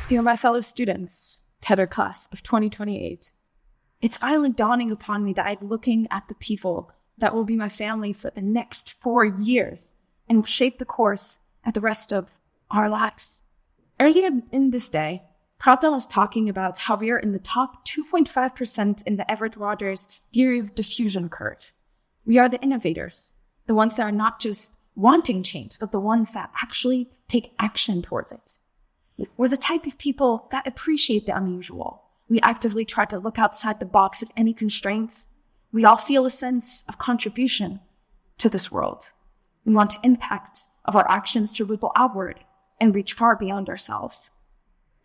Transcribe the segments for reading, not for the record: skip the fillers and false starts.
Dear my fellow students, Tetr class of 2028, it's finally dawning upon me that I'm looking at the people that will be my family for the next 4 years and shape the course at the rest of our lives. Earlier in this day, Prathan was talking about how we are in the top 2.5% in the Everett Rogers theory of diffusion curve. We are the innovators, the ones that are not just wanting change, but the ones that actually take action towards it. We're the type of people that appreciate the unusual. We actively try to look outside the box of any constraints. We all feel a sense of contribution to this world. We want the impact of our actions to ripple outward and reach far beyond ourselves.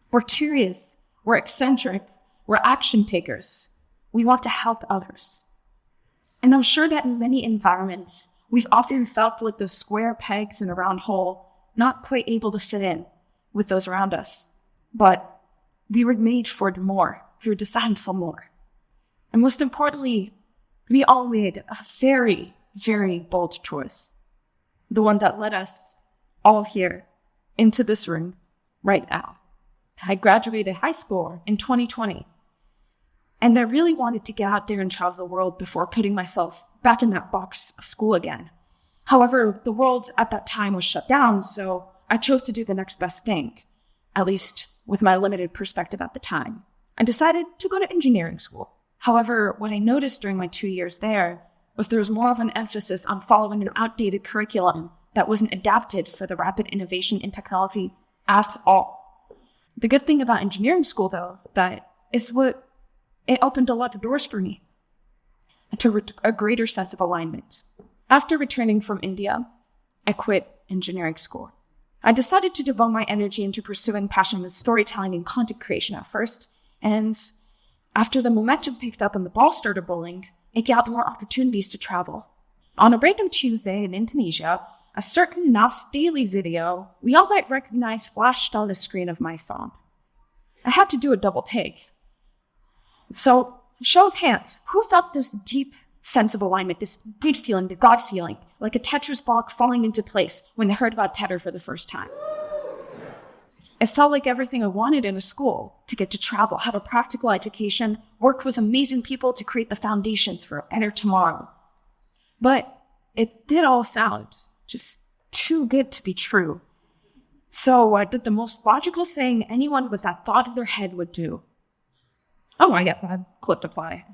We're curious, we're eccentric, we're action takers. We want to help others. And I'm sure that in many environments, we've often felt like those square pegs in a round hole, not quite able to fit in with those around us. But we were made for more. We were designed for more. And most importantly, we all made a very, very bold choice. The one that led us all here into this room right now. I graduated high school in 2020. And I really wanted to get out there and travel the world before putting myself back in that box of school again. However, the world at that time was shut down, so I chose to do the next best thing, at least with my limited perspective at the time. I decided to go to engineering school. However, what I noticed during my 2 years there was more of an emphasis on following an outdated curriculum that wasn't adapted for the rapid innovation in technology at all. The good thing about engineering school, though, it opened a lot of doors for me to a greater sense of alignment. After returning from India, I quit engineering school. I decided to devote my energy into pursuing passion with storytelling and content creation at first, and after the momentum picked up and the ball started rolling, I got more opportunities to travel. On a random Tuesday in Indonesia, a certain Nas Daily video we all might recognize flashed on the screen of my phone. I had to do a double take. So, show of hands, who felt this deep sense of alignment, this good feeling, the God feeling, like a Tetris block falling into place when they heard about Tetr for the first time? It felt like everything I wanted in a school, to get to travel, have a practical education, work with amazing people to create the foundations for a better tomorrow. But it did all sound just too good to be true. So I did the most logical thing anyone with that thought in their head would do. Oh, I get that. Clip apply.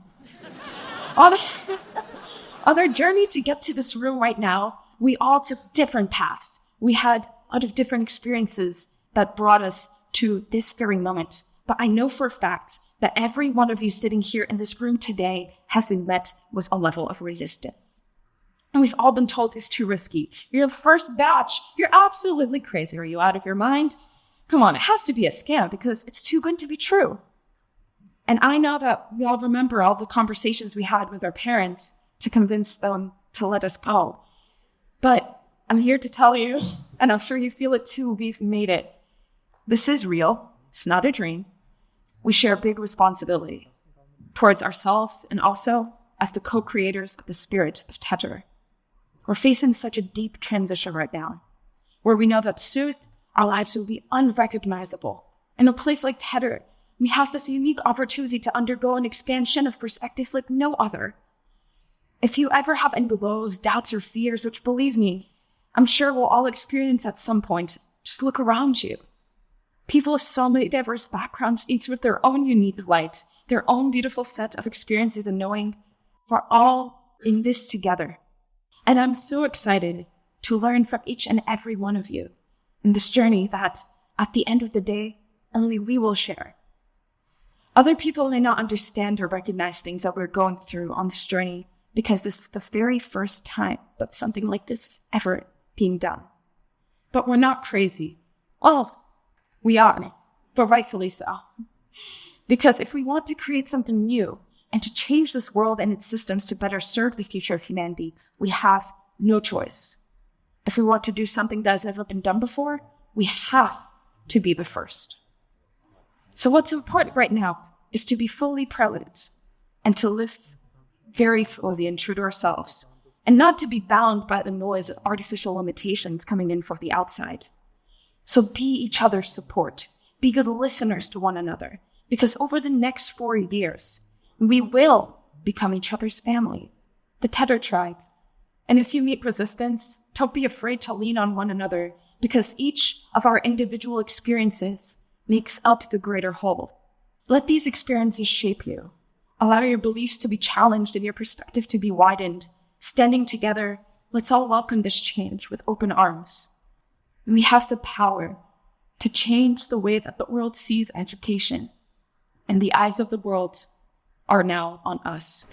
On our journey to get to this room right now, we all took different paths. We had a lot of different experiences that brought us to this very moment. But I know for a fact that every one of you sitting here in this room today has been met with a level of resistance. And we've all been told it's too risky. You're the first batch. You're absolutely crazy. Are you out of your mind? Come on, it has to be a scam because it's too good to be true. And I know that we all remember all the conversations we had with our parents to convince them to let us go. But I'm here to tell you, and I'm sure you feel it too, we've made it. This is real. It's not a dream. We share a big responsibility towards ourselves and also as the co-creators of the spirit of Tetr. We're facing such a deep transition right now, where we know that soon our lives will be unrecognizable. In a place like Tetr, we have this unique opportunity to undergo an expansion of perspectives like no other. If you ever have any woes, doubts, or fears, which believe me, I'm sure we'll all experience at some point, just look around you. People of so many diverse backgrounds, each with their own unique light, their own beautiful set of experiences and knowing we're all in this together. And I'm so excited to learn from each and every one of you in this journey that, at the end of the day, only we will share. Other people may not understand or recognize things that we're going through on this journey because this is the very first time that something like this is ever being done. But we're not crazy. Well, we are, but rightfully so. Because if we want to create something new and to change this world and its systems to better serve the future of humanity, we have no choice. If we want to do something that has never been done before, we have to be the first. So what's important right now is to be fully present and to live very fully and true to ourselves, and not to be bound by the noise of artificial limitations coming in from the outside. So be each other's support. Be good listeners to one another, because over the next 4 years, we will become each other's family, the Tetr tribe. And if you meet resistance, don't be afraid to lean on one another, because each of our individual experiences makes up the greater whole. Let these experiences shape you. Allow your beliefs to be challenged and your perspective to be widened. Standing together, let's all welcome this change with open arms. We have the power to change the way that the world sees education, and the eyes of the world are now on us.